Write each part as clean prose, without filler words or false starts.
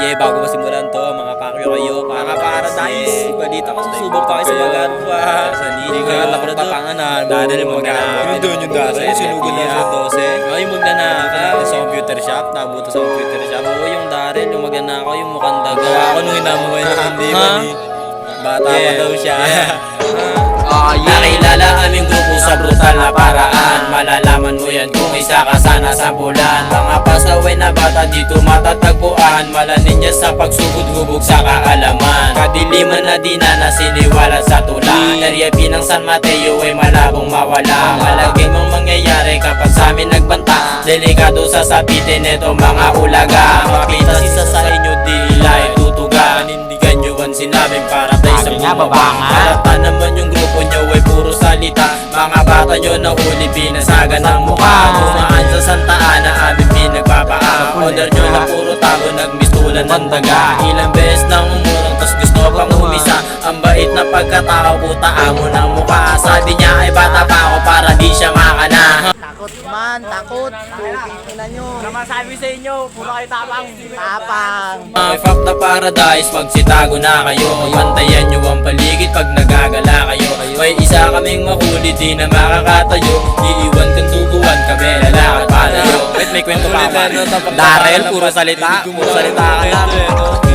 Yeah, bago masimulan to, mga pakyo kayo, mga paradise. Balita ko, susubok tayo sa Magatwa. Sa Ninigal, ako nagpapanganan. Dadal yung magnanakaw. Yung doon yung dati, sinugod na sa 12. O, yung magnanakaw sa computer shop, nabuto sa computer shop. O, yung Daryl, yung magnanakaw, yung mukhang daga. Gawa ko nung inamuhay na hindi man eh. Bata pa daw siya. Nakilala aming grupo sa brutal na paraan. Malalaman mo yan kung isa ka sana sa bulan. Mga pasaway na bata dito matatagpuan. Malanin niya sa pagsugod-gubog sa kaalaman. Kadiliman na di na nasiniwala sa tula. Area ng San Mateo ay malabong mawala. Malagay mong mangyayari kapag sa amin nagbanta. Delikado sa sapitin neto mga ulaga. Makita sisa sa inyo di ilay tutuga. Panindigan nyo ang sinabing para tayo sa bumaba. Halata naman yung grupo nyo ay puro salita. Mga bata nyo na huli binasagan ng mukha. Dumaan sa Santa Ana aming pinagpapaan. Order nyo na puro tago nagmistulan ng daga. Ilang beses nang umurong tas gusto pang umisa. Ang bait na pagkatao puta amo ng mukha. Sabi niya ay bata pa ako para di siya makana. Takot man, takot. Tingnan nyo. Masabi sa inyo, puro kayo tapang. Tapang. Fuck the paradise, magsitago na kayo. Bantayan nyo ang paligid pag nagagala kayo. May isa kaming mahuli, di na makakatayo. Iiwan kang duguan, kami lalakad palayo. Wait, may kwento pa ako. Daryl, puro salita. Puro salita ka lang.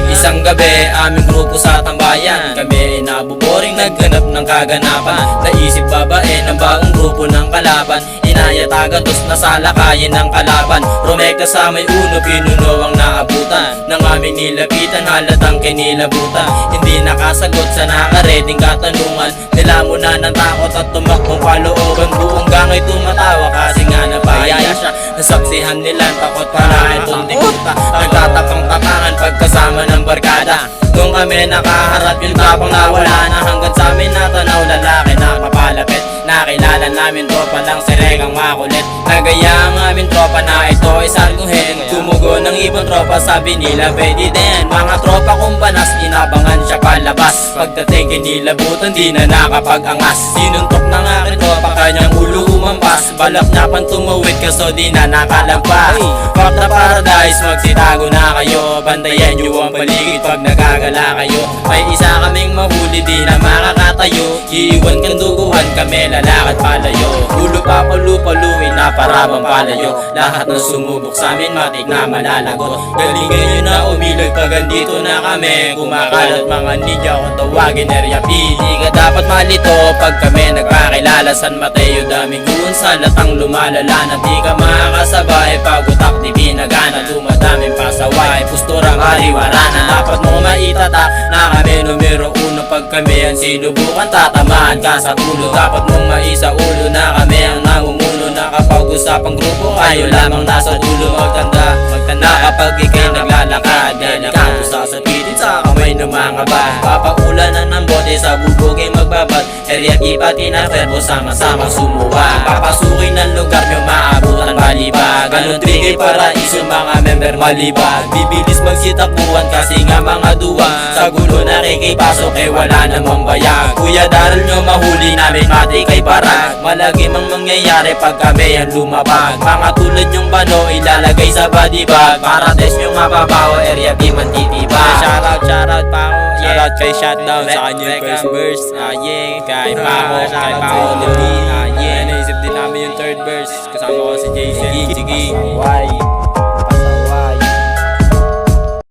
Isang gabi, aming grupo sa tambayan. Kami ay nabuboring, nagganap ng kaganapan. Naisip babae ng bagong grupo ng kalaban. Inayat agad dos na salakayin ng kalaban. Rumekta sa may uno, pinuno ang naabutan. Nang aming nilapitan, halatang kinilabutan. Hindi nakasagot sa nakareding katanungan. Nilamuna ng takot at tumakbong palooban. Buong gangay tumatawa kasi nga napayaya siya. Nasaksihan nila takot para itong dikuta. Nagtatapang-tapangan pagkasama ng barkada. Kung kami nakaharap yung tapang nawala na. Hanggang sa amin natanaw lalaki na kapalapit. Nakilala namin tropa lang si Regang makulit. Nagaya ang aming tropa na ito ay sarguhin. Tumugo ng ibang tropa sabi nila pwede din. Mga tropa kong banas inabangan siya palabas. Pagdating kinilabutan di na nakapag-angas. Sinuntok ng aking tropa kanyang ulo umampas. Balak niya pang tumawid kaso di na nakalampas. Fuck the paradise magsitago na kayo. Bantayan nyo ang paligid pag nagagala kayo. May isa kaming mahuli di na makakatayo. Iiwan kang duguhan kami lalakad palayo. Ulo pa palu-paluin na parabang palayo. Lahat ng sumubok sa amin matik na malalagot. Galingan nyo na umilag pag andito na kami. Kumakalat mga ninja kung tawagin area P. Di ka dapat malito pag kami nagpakilala. San Mateo daming guwan sa latang lumalala. Na di ka makakasabay pag utak di binagana. Dumadaming pasaway pusturang ariwarana. Dapat mo maitatak na kami numero uno. Pag kami ang sinubukan tatamaan ka sa ulo. Dapat mong maisa ulo na kami ang namumuno. Na kapag usapang grupo kayo lamang nasa dulo. Magtanda na kapag ikay naglalakad. Delikado sa sapitin sa kamay ng mga bad. Papaulanan ng bote sa bubuging magbabad. Area pati na verbo sama-sama sumuwag. Papasukin ng lugar nyo maabutan malibag. Ganun trigay para iso mga member malibag. Bibilis magsitakbuhan kasi nga mga duwa. Sa gulo nakikipasok eh wala namang bayag. Kuya Daryl nyo mahuli namin mati kay parag. Malagi mang mangyayari pag kami ang lumabag. Mga tulad yung bano ilalagay sa body bag. Para test nyo mababaw area di man titiba. Shoutout pa ako. Shoutout kay Shutdown sa kanyang first verse. Yeah, kay Paco, kay Paco Lili. Yeah, naisip din namin yung third verse. Kasama ko si Jason. Sige.